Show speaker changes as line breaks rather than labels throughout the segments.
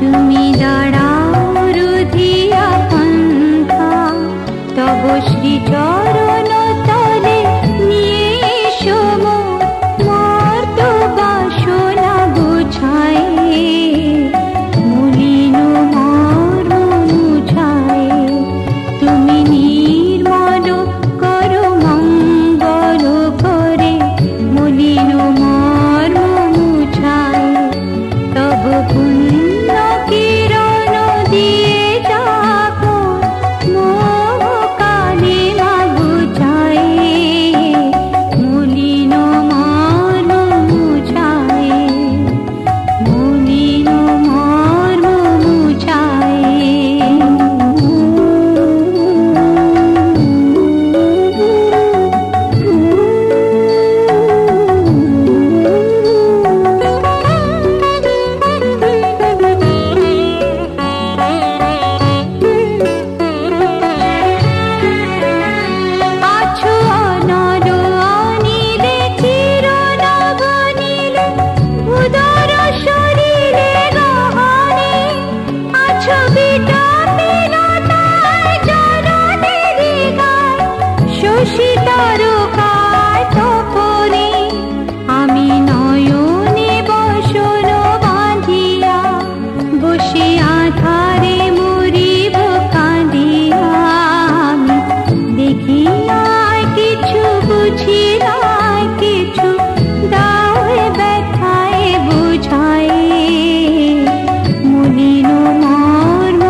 তুমি দাঁড়াও রুধিয়া পন্থা, তব শ্রীচরণ তলে নিয়ে এসো মোর মর্ত বাসনা বুঝায়, মলিন মর্ম মুছায়। তুমি নির্মল করো মঙ্গল করে, মলিন মর্ম মুছায়। তব পুণ্য কিরণ দিয়ে যাবো মোহ কালিমা বুঝায়, মলিন মর্ম মুছায়, মলিন মর্ম মুছায়। আছো অনর অনিলে চির নবনীলে, উদর শরীরে গহনে, আছো বিটপিলতায় জননেরি গায়, শশী তারকায় তপনে। আমি নয়নে বসন বাঁধিয়া, বসে আধারে মরিব কাঁদিয়া। আমি দেখি নাই কিছু, বুঝি নাই কিছু, দাও হে ব্যথায় বুঝায়, মলিন মর্ম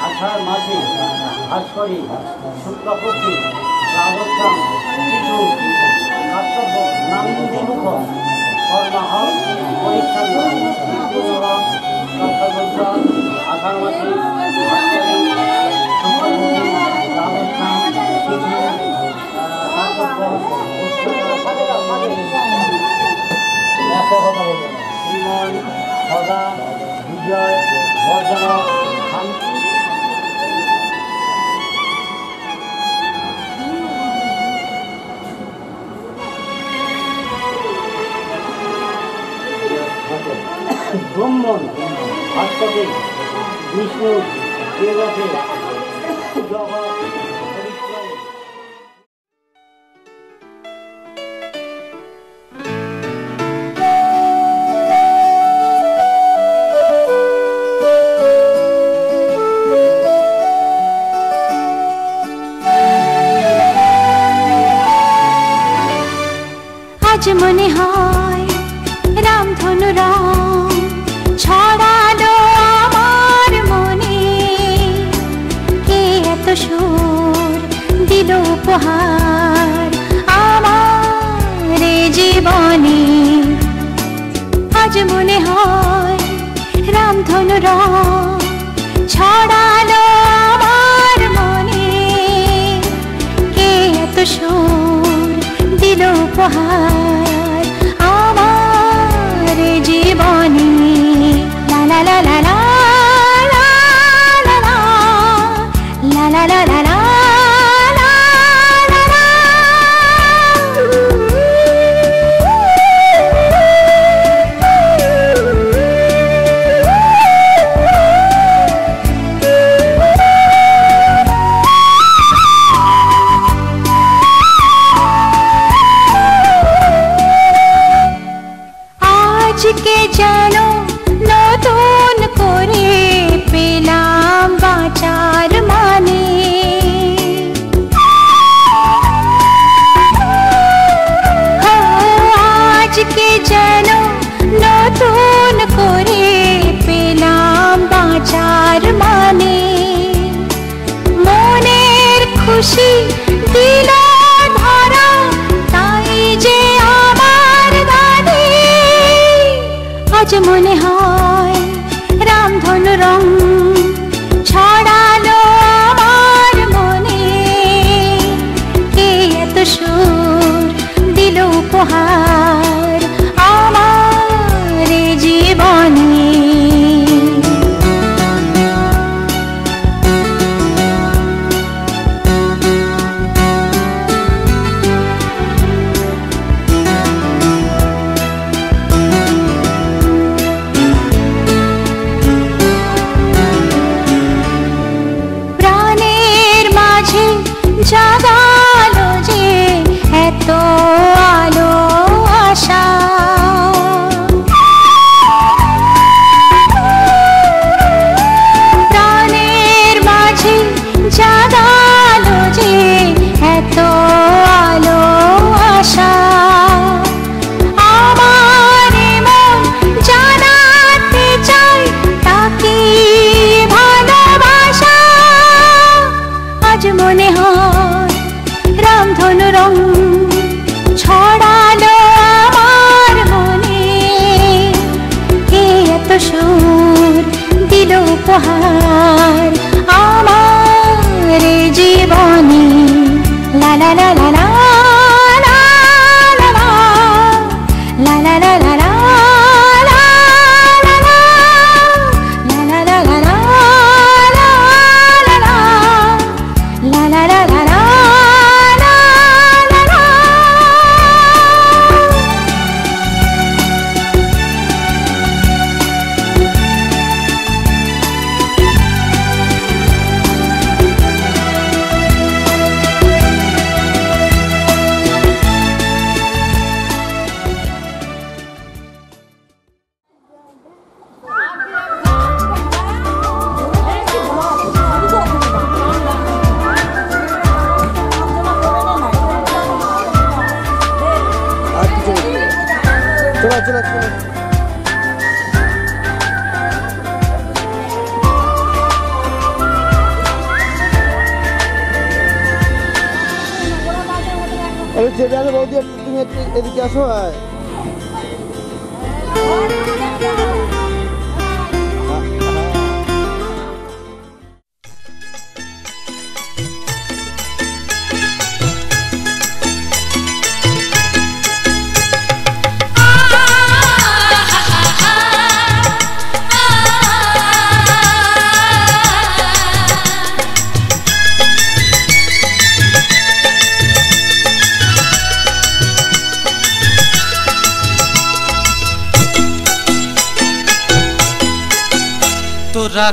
আষাঢ় মাসে ভাস্করী শুক্লপক্ষী রাবস্থান কিছু কর্তব্য নামিন্দে মুখ কর্মাহ পরিচ্ছন্ন আষাঢ় মাসে ভাস্করী শুক্লপক্ষী রাবস্থান কিছু শ্রীমন সদা বিজয় বর্ধনা শান্তি ব্রহ্মণ ভাস্করে বিষ্ণু দেবতে জগৎ
আজ মনে হয় রামধনু রং ছড়ালো আমার মনে, কে এত সুর দিল উপহার আমার জীবনে। আজ মনে হয় রামধনু রং ছড়ালো আমার মনে, কে এত সুর দিল উপহার আমার জীবনে। লা লা লা লা লা লা লা লা লা লা লা লা। আজকে যেন নতুন করে পেলাম বাঁচার মানে, আজকে যেন নতুন করে পেলাম বাঁচার মানে। মনের খুশি দিল ধরা তাই যে আমার গানে। আজ মনে হয় রামধনু রং ছড়ালো আমার মনে, কে এত সুর দিল উপহার আমার জীবনে। জাগালো যে এত আলো আশা, প্রাণের মাঝে জাগালো যে এত আলো আশা। আমার মন জানাতে চাই তাকে ভালোবাসা। আজ মনে হয় রামধনু রং ছড়ালো আমার মনে, কে এত সুর দিল উপহার আমার জীবনে। লা লা লা লা লা লা লা লা লা লা লা লা।
জানো বৌদি, তুমি একটু এদিকে আসো।
তোরা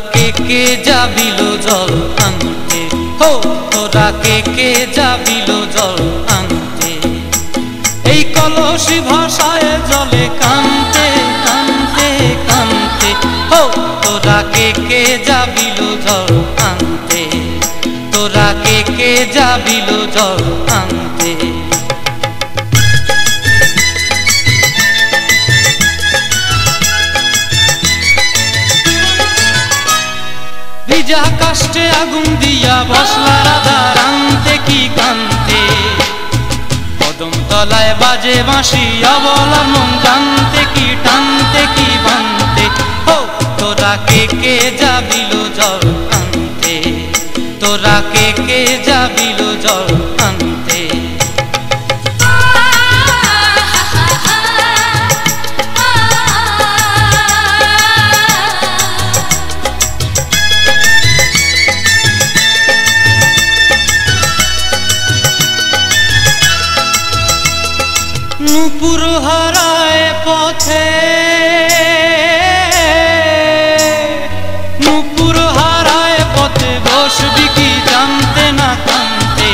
কে যাবিল জল আনতে, হো তোরা কে যাবিল জল আনতে, এই কলসি ভাষায় জলে কানতে কানতে কানতে, হো তোরা কে যাবিল জল আনতে, তোরা কে যাবিল জল আনতে। ভিজা কাষ্টে আগুন দিয়া বসলা রাধা রান্তে কি কান্তে, কদম তলায় বাজে বাঁশি অবলা মন জানতে কি টানতে কি বানতে, হো তোরা কে যাবিল জল আনতে, তোরা কে যাবিল জল আনতে। নূপুর হারায় পথে, নূপুর হারায় পথে বসবি কি জানতে না কানতে,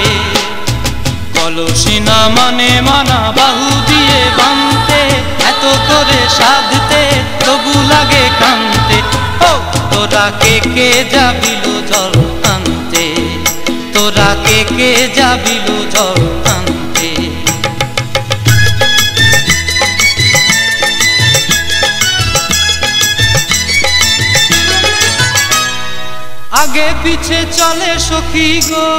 কলসি না মানে মানা বাহু দিয়ে বানতে, এত করে সাধতে তবু লাগে কানতে, ও তোরা কে যাবিল জল আনতে, তোরা কে যাবিল জল আনতে। আগে পিছে চলে সখী গো,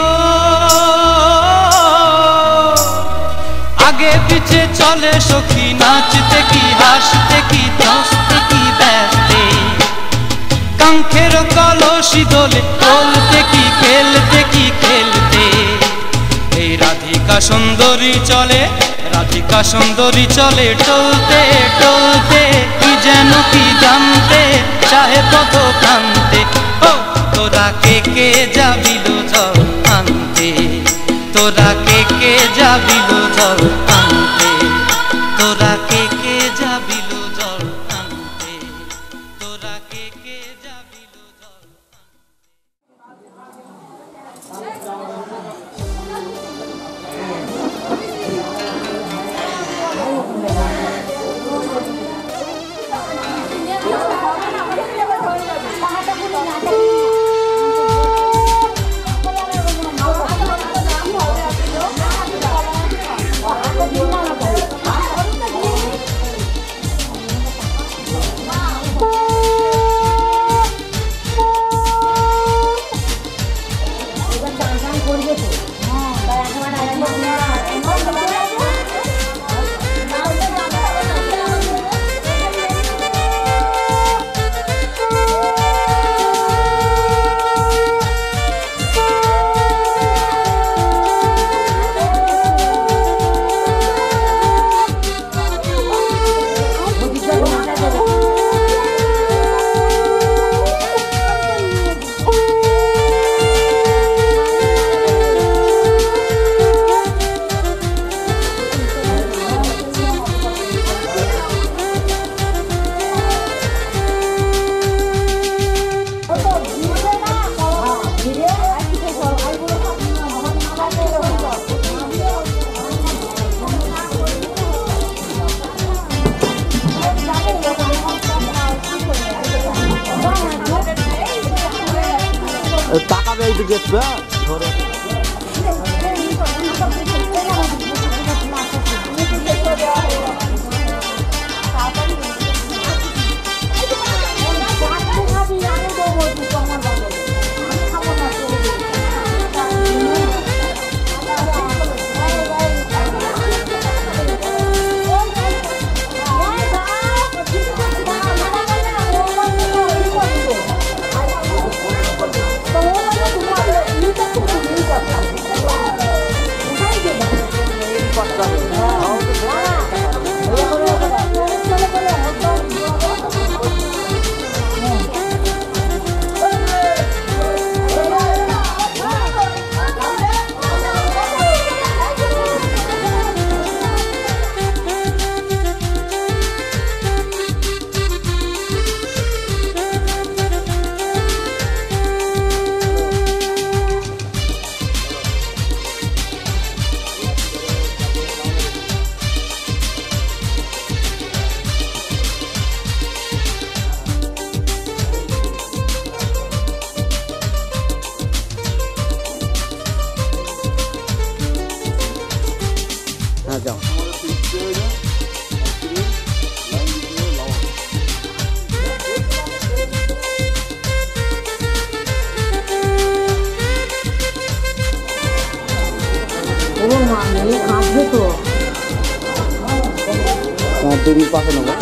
আগে পিছে চলে সখী, নাচতে কি হাসতে কি দশতে কি ব্যস্তে, কাঙ্ক্ষের কলসি দোলে বলতে কি খেলতে কি খেলতে, এই রাধিকা সুন্দরী চলে, রাধিকা সুন্দরী চলে টলতে টলতে, কি যেন কি জানতে চাহে পথ কান্তে, ও তোরা কে যাবিল জল আনতে, তোরা কে যাবিল জল আনতে, তোরা কে যাবিল জল আনতে, তোরা কে যাবিল জল
তাকাবে এই দিকে ধরে দেবীর পাশে নেবো।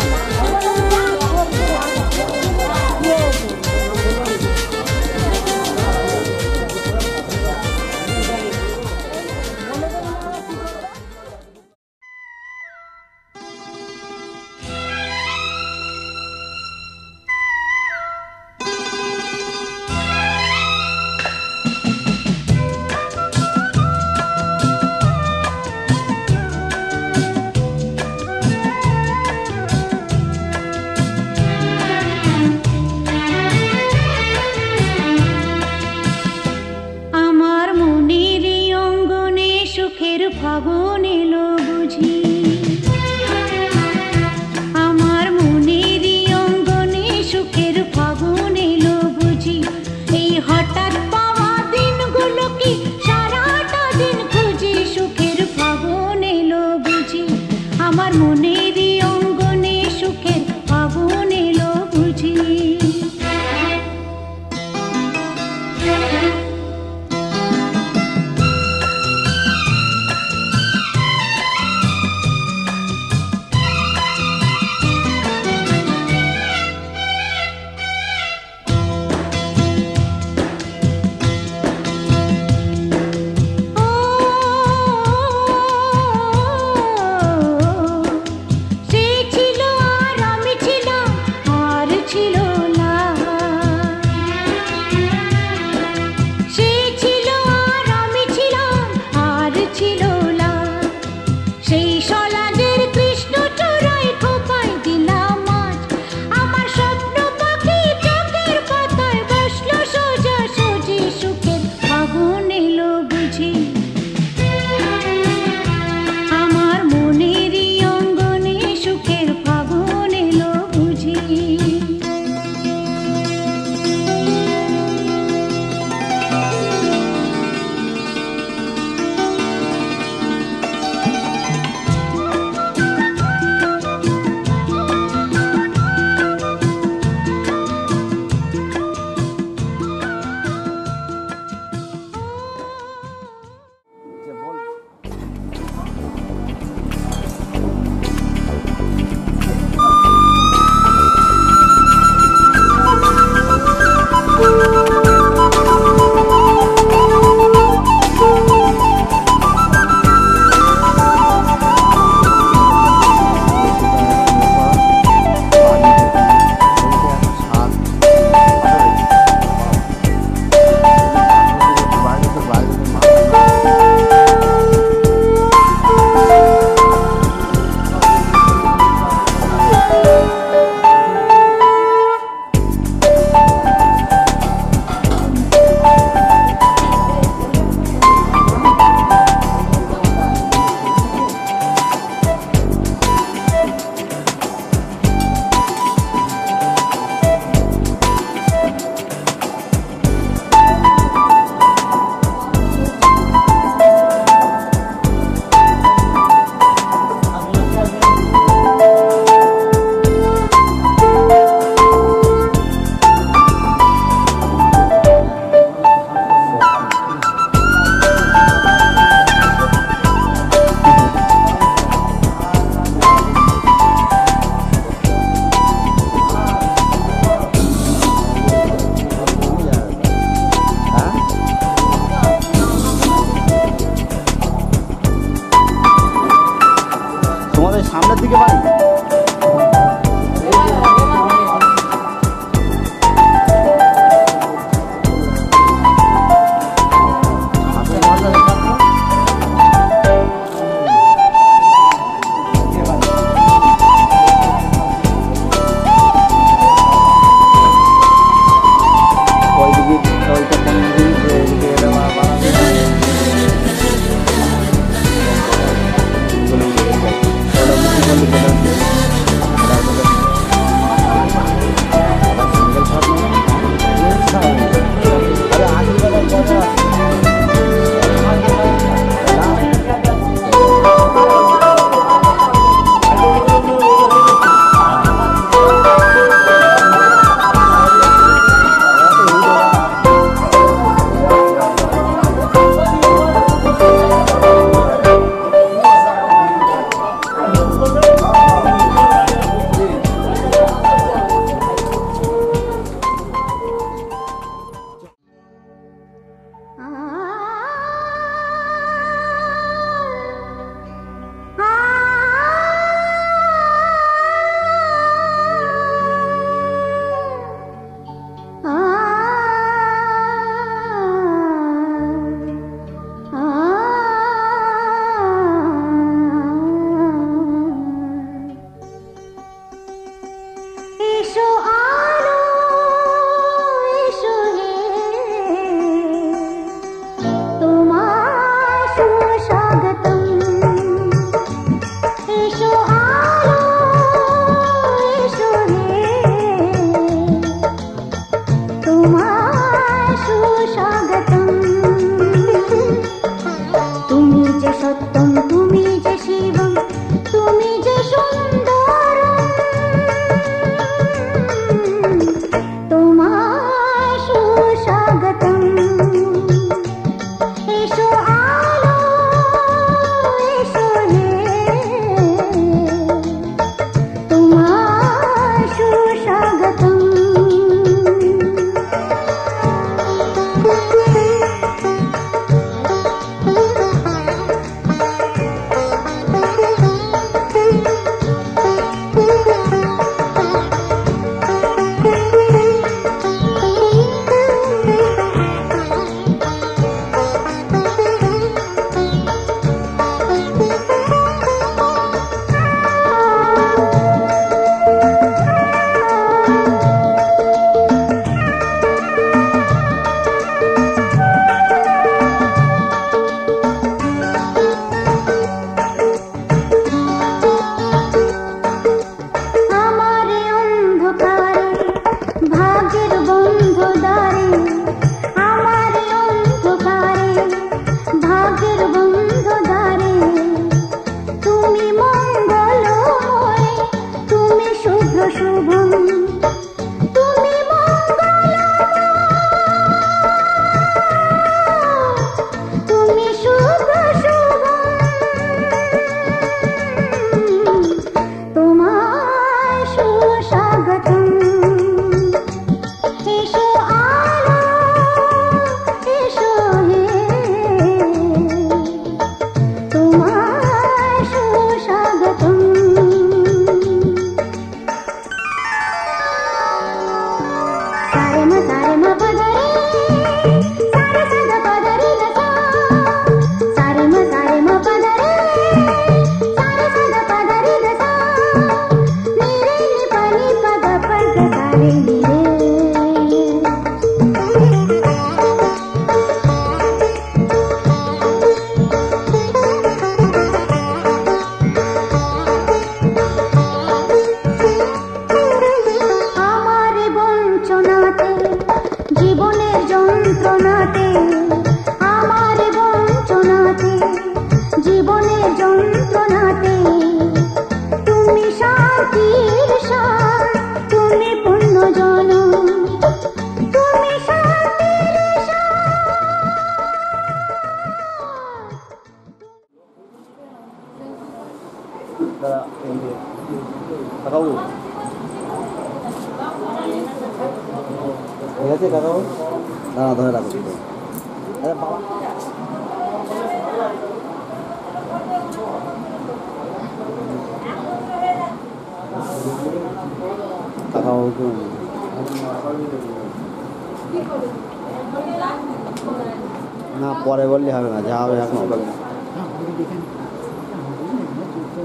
না পরে বললে হবে না, যা হবে এখন হবে না।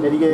এদিকে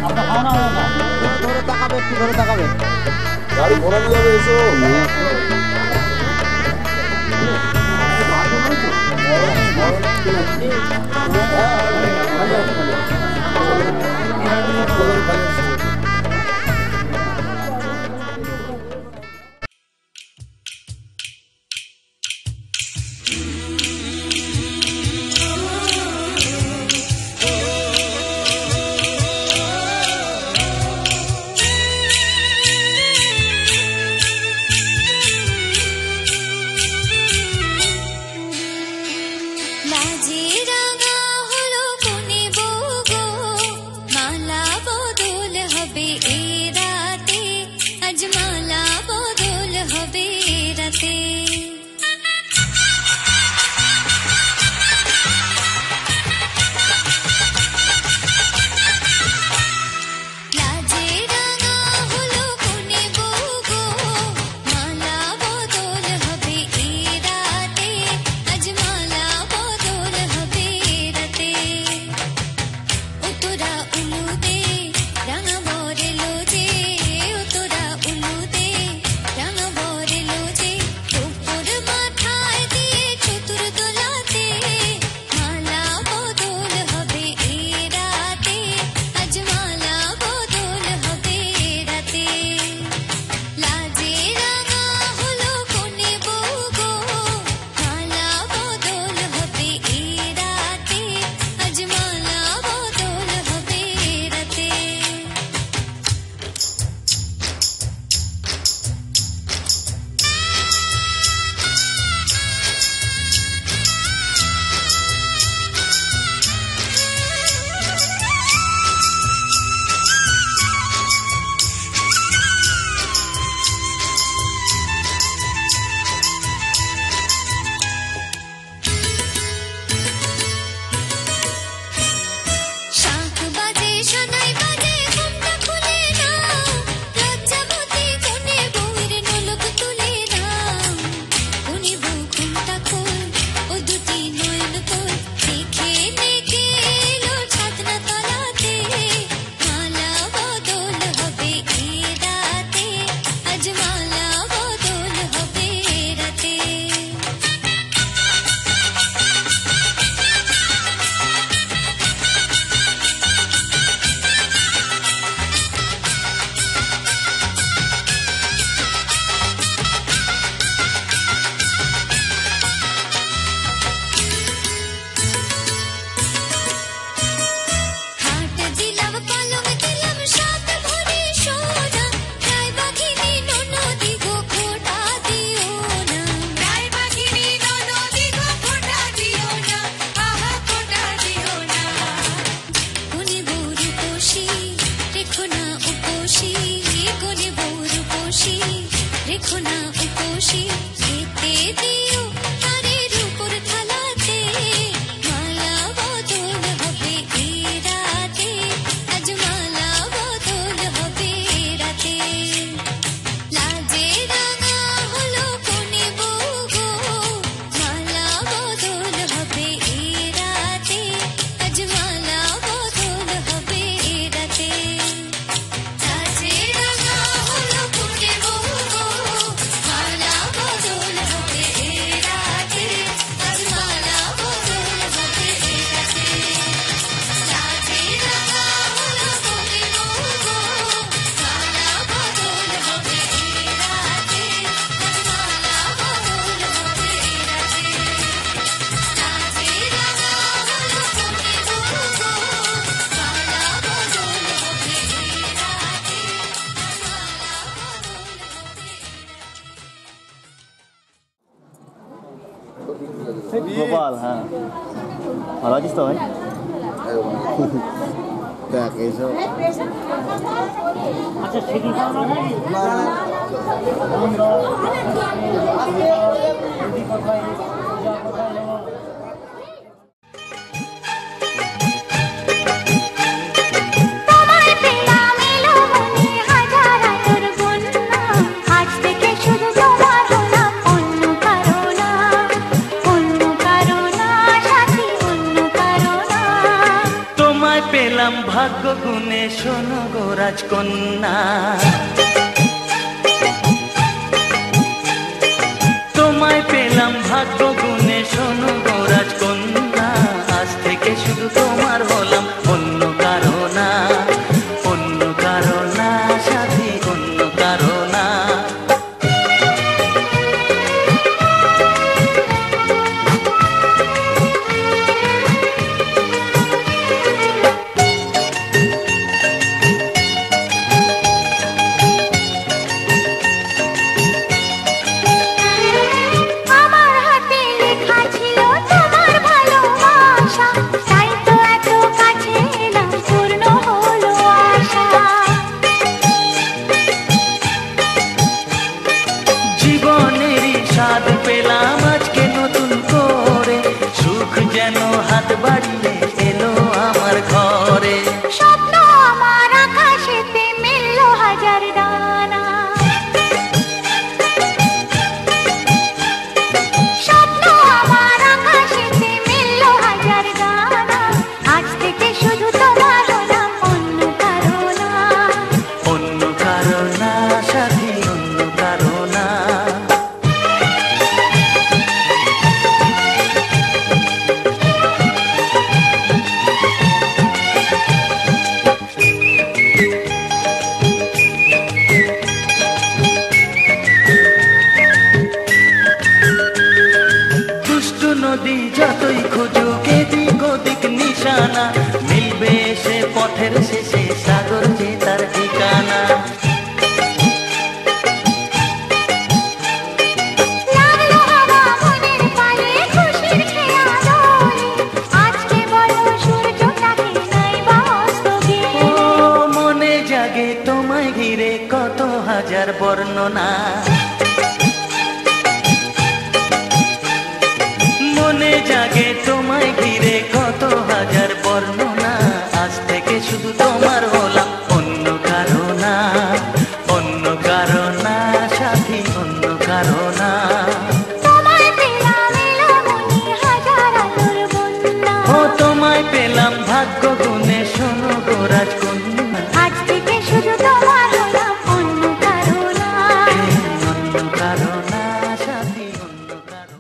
আপনার খাওয়ানো হবে না।
ধরে তাকাবে, একটু ধরে তাকাবে।
গাড়ি ঘোরানো যাবে, এসো।
গোপাল, হ্যাঁ ভালো আছিস তো ভাই? দেখ এইসব
আচ্ছা সেটি খাওয়ানো নাকি?
তোমায় পেলাম ভাগ্য গুণে শোনো গো রাজকন্যা, তোমায় পেলাম ভাগ্য গুণে শোনো গো রাজকন্যা, আজ থেকে শুধু তোমার হলাম অন্য কারো না, অন্য কারো না সাথী, অন্য কারো না। জীবনেরই স্বাদ পেলাম আজকে নতুন করে, সুখ যেন হাত বাড়িয়ে এলো আমার ঘরে।
স্বপ্ন আমার আকাশেতে মিলল হাজার ডানা, স্বপ্ন আমার আকাশেতে মিলল হাজার ডানা, আজ থেকে শুধু তোমার হলাম অন্য কারো না,
অন্য কারো না সাথী, অন্য কারো না। দুষ্টু নদী যতই খুঁজুক এদিক ওদিক নিশানা, মিলবে সে পথের শেষে সাগর যে তার ঠিকানা।
লাগলো হাওয়া মনের পানে খুশির খেয়া দোলে, আজকে বলো সূর্যটাকে নাই বা অস্ত গেলে।
ও মনে জাগে তোমায় ঘিরে কত হাজার বর্ণনা, মনে জাগে তোমায় ঘিরে কত হাজার বর্ণনা, আজ থেকে শুধু তোমার হলাম অন্য কারো না, অন্য কারো না সাথী, অন্য কারো না।
তোমায় পেলাম এলো মনে হাজার আলোর বন্যা,
ও তোমায় পেলাম ভাগ্য গুণে শোনো গো রাজকন্যা,
আজ থেকে শুধু তোমার হলাম অন্য কারো না।
অন্য কারো না সাথী, অন্য কারো।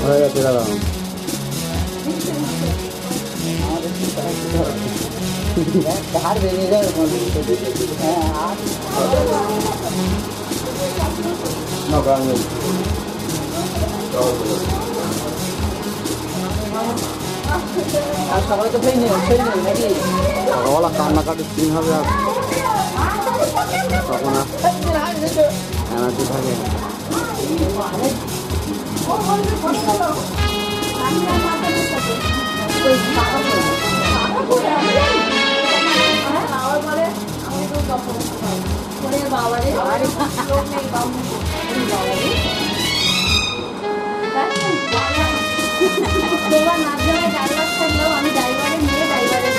হয়ে গেছে দাদা। ধার ভেঙে যায় সবাই তো ফেই নেই নাকি ওলা কান্নাকাটির দিন হবে, আর তখন আর এনার্জি থাকে।
আমি ড্রাইভারের নিয়ে ড্রাইভারের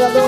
দাদু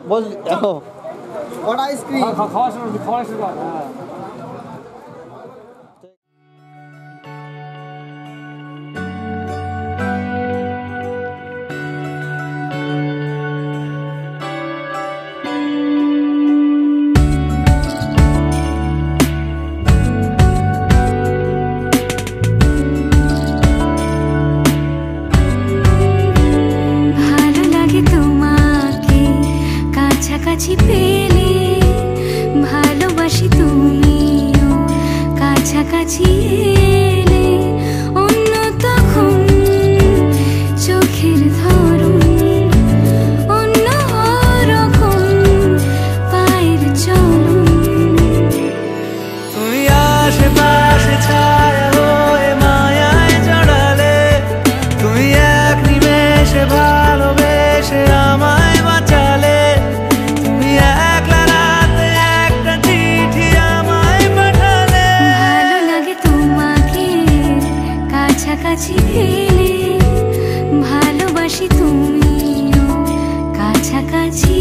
বললি কটা আইসক্রিম
খাওয়া শুরু কর হ্যাঁ
কাছাকাছি পেলে ভালোবাসি তুমিও কাছাকাছি এলে অন্য তখন চোখের ধরন অন্য রকম পায়ের চলন
তুমি আশেপাশে ছায়া হয়ে মায়ায় জড়ালে তুমি এক নিমেষে ভালোবেসে আমায় বাঁচালে
কাছাকাছি পেলে ভালোবাসি তুমিও কাছাকাছি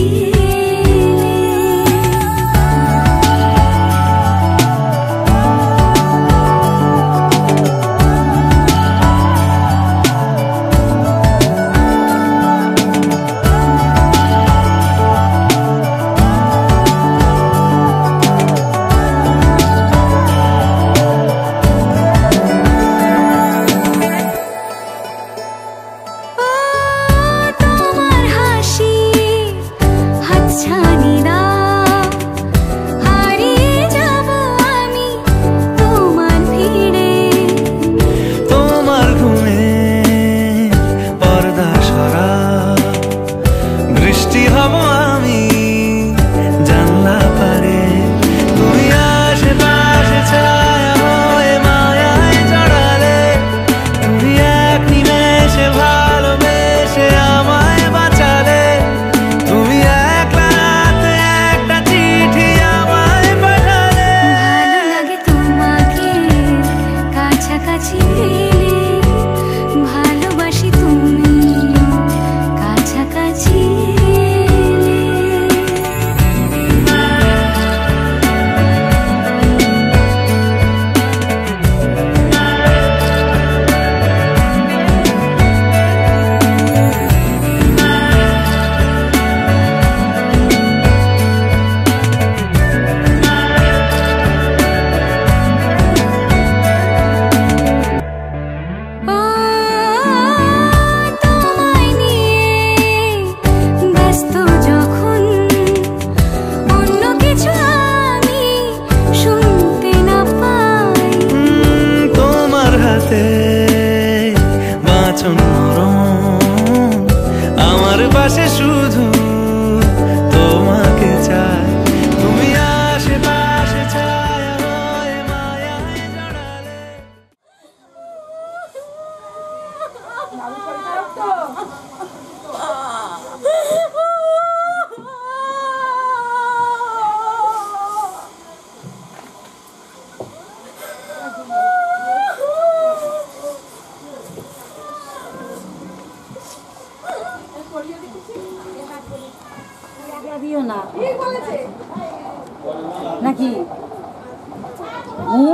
নাকি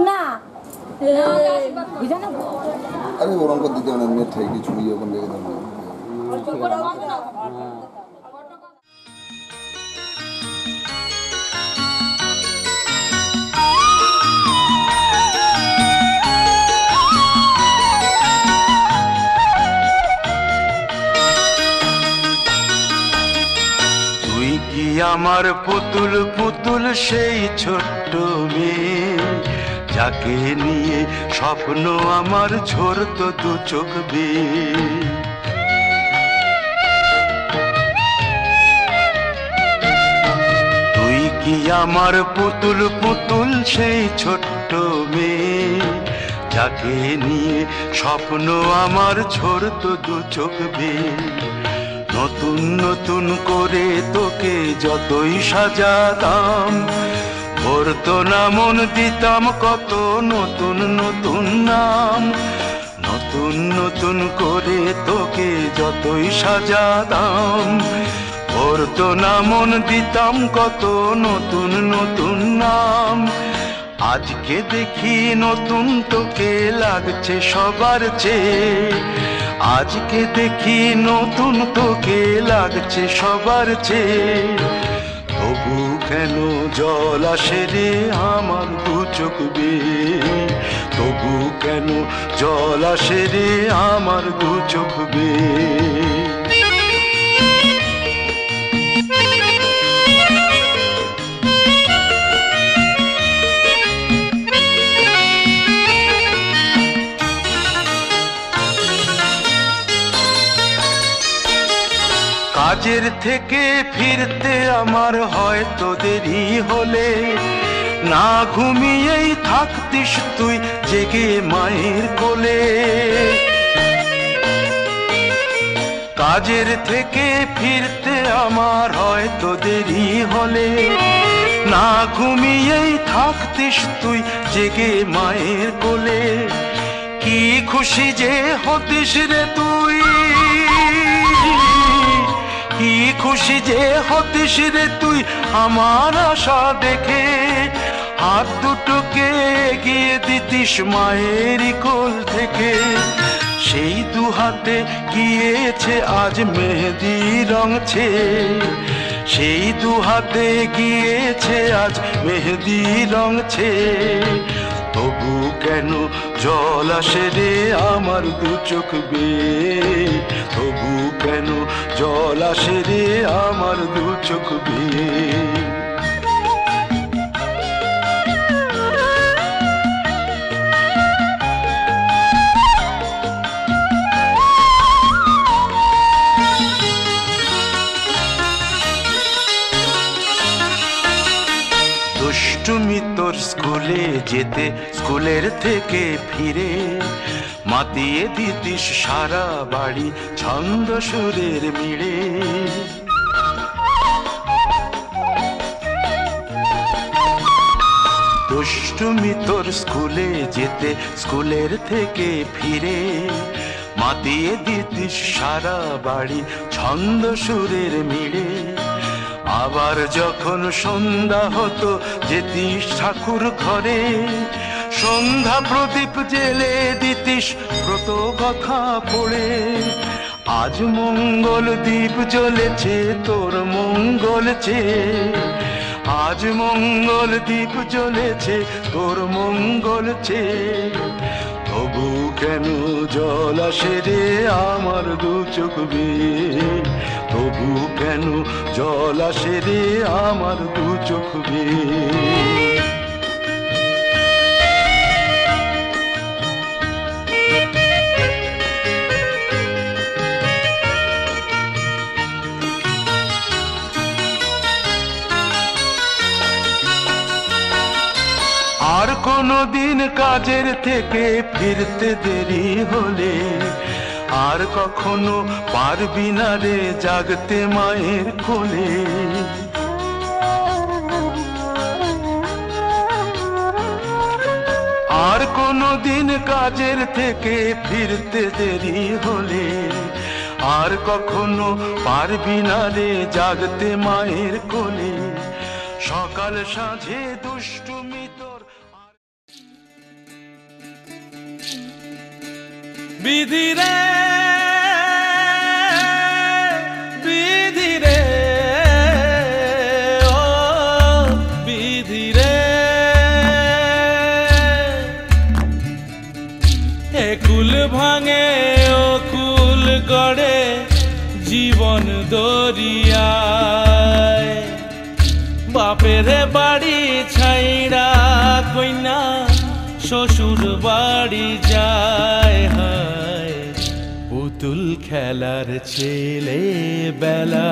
না
আরে ওরকম করে দিতে হবে নেট থেকে কিছু ইয়ে করে রেখে দেবো
আমার পুতুল পুতুল সেই ছোট্ট মেয়ে যাকে নিয়ে স্বপ্ন আমার ঝরতো দু চোখ বেয়ে তুই কি আমার পুতুল পুতুল সেই ছোট্ট মেয়ে যাকে নিয়ে স্বপ্ন আমার ঝরতো দু চোখ বেয়ে নতুন নতুন করে তোকে যতই সাজাতাম ভরতো না মন দিতাম কত নতুন নতুন নাম নতুন নতুন করে তোকে যতই সাজাতাম
ধরতো না মন, দিতাম কত নতুন নতুন নাম। আজকে দেখি নতুন তোকে লাগছে সবার চেয়ে, আজকে দেখি নতুন তোকে লাগছে সবার চেয়ে। তবু কেন জল আসে রে আমার দু চোখ বেয়ে, তবু কেন জল আসে রে আমার দু চোখ বেয়ে। কাজের থেকে ফিরতে আমার হয়তো দেরি হলে, না ঘুমিয়েই থাকতিস তুই জেগে মায়ের কোলে। কাজের থেকে ফিরতে আমার হয়তো দেরি হলে, না ঘুমিয়েই থাকতিস তুই জেগে মায়ের কোলে। কি খুশি যে হতিস রে তুই, কি খুশি যে হতিস রে তুই আমার আশা দেখে। হাত দুটোকে এগিয়ে দিতিস মায়েরই কোল থেকে, সেই দু হাতে গিয়েছে আজ মেহেদি রং ছেয়ে, সেই দু হাতে গিয়েছে আজ মেহেদি রং ছেয়ে। তবু কেন জল আসে রে আমার দু চোখ বেয়ে, তবু কেন জল আসে রে আমার দু চোখ বেয়ে। দুষ্টুমি তোর স্কুলে যেতে, স্কুলের থেকে ফিরে মাতিয়ে দিতিস সারা বাড়ি ছন্দ সুরের মিড়ে। দুষ্টুমি তোর স্কুলে যেতে, স্কুলের থেকে ফিরে মাতিয়ে দিতিস সারা বাড়ি ছন্দ সুরের মিড়ে। আবার যখন সন্ধ্যা হতো যেতিস ঠাকুর ঘরে, সন্ধ্যা প্রদীপ জেলে দিতিস ব্রত কথা পড়ে। আজ মঙ্গল দ্বীপ জ্বলেছে তোর মঙ্গল চেয়ে, আজ মঙ্গল দ্বীপ জ্বলেছে তোর মঙ্গল চেয়ে। তবু কেন জল আসে রে আমার দু চোখ বেয়ে, তবু কেন জল আসে রে আমার দু চোখ বেয়ে। আর কোনো দিন কাজের থেকে ফিরতে দেরি হলে, আর কখনো পারবি না রে জাগতে মায়ের কোলে। আর কোনো দিন কাজের থেকে ফিরতে দেরি হলে, আর কখনো পারবি না রে জাগতে মায়ের কোলে। সকাল সাঁঝে দুষ্টুমি তোর
বিধি রে, বিধি রে, ও বিধি রে। এ কুল ভাঙে ও কুল গড়ে জীবন দরিয়ায়। বাপের বাড়ি ছাইড়া কইনা শ্বশুর বাড়ি যায়, হায় পুতুল খেলার ছেলে বেলা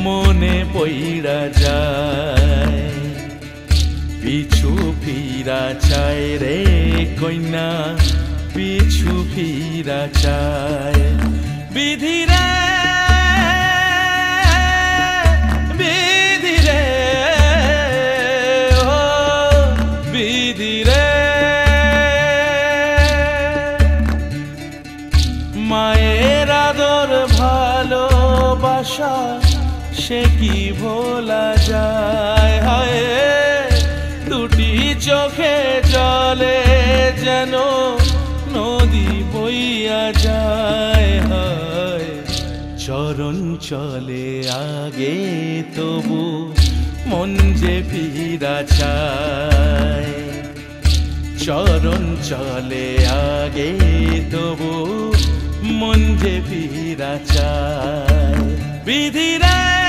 মনে পইড়া যায়। পিছু ফিরা চায় রে কইনা, পিছু ফিরা চায়। বিধি রে, বিধি রে, ও বিধি রে। মায়ের আদর ভালোবাসা সে কি ভোলা যায় হায় দুটি চোখে জলে যেন নদী বইয়া যায় হায় চরণ চলে আগে তবু মন যে ফিরা চায় চরণ চলে আগে তবু মন যে ফিরা চায় বিধি রে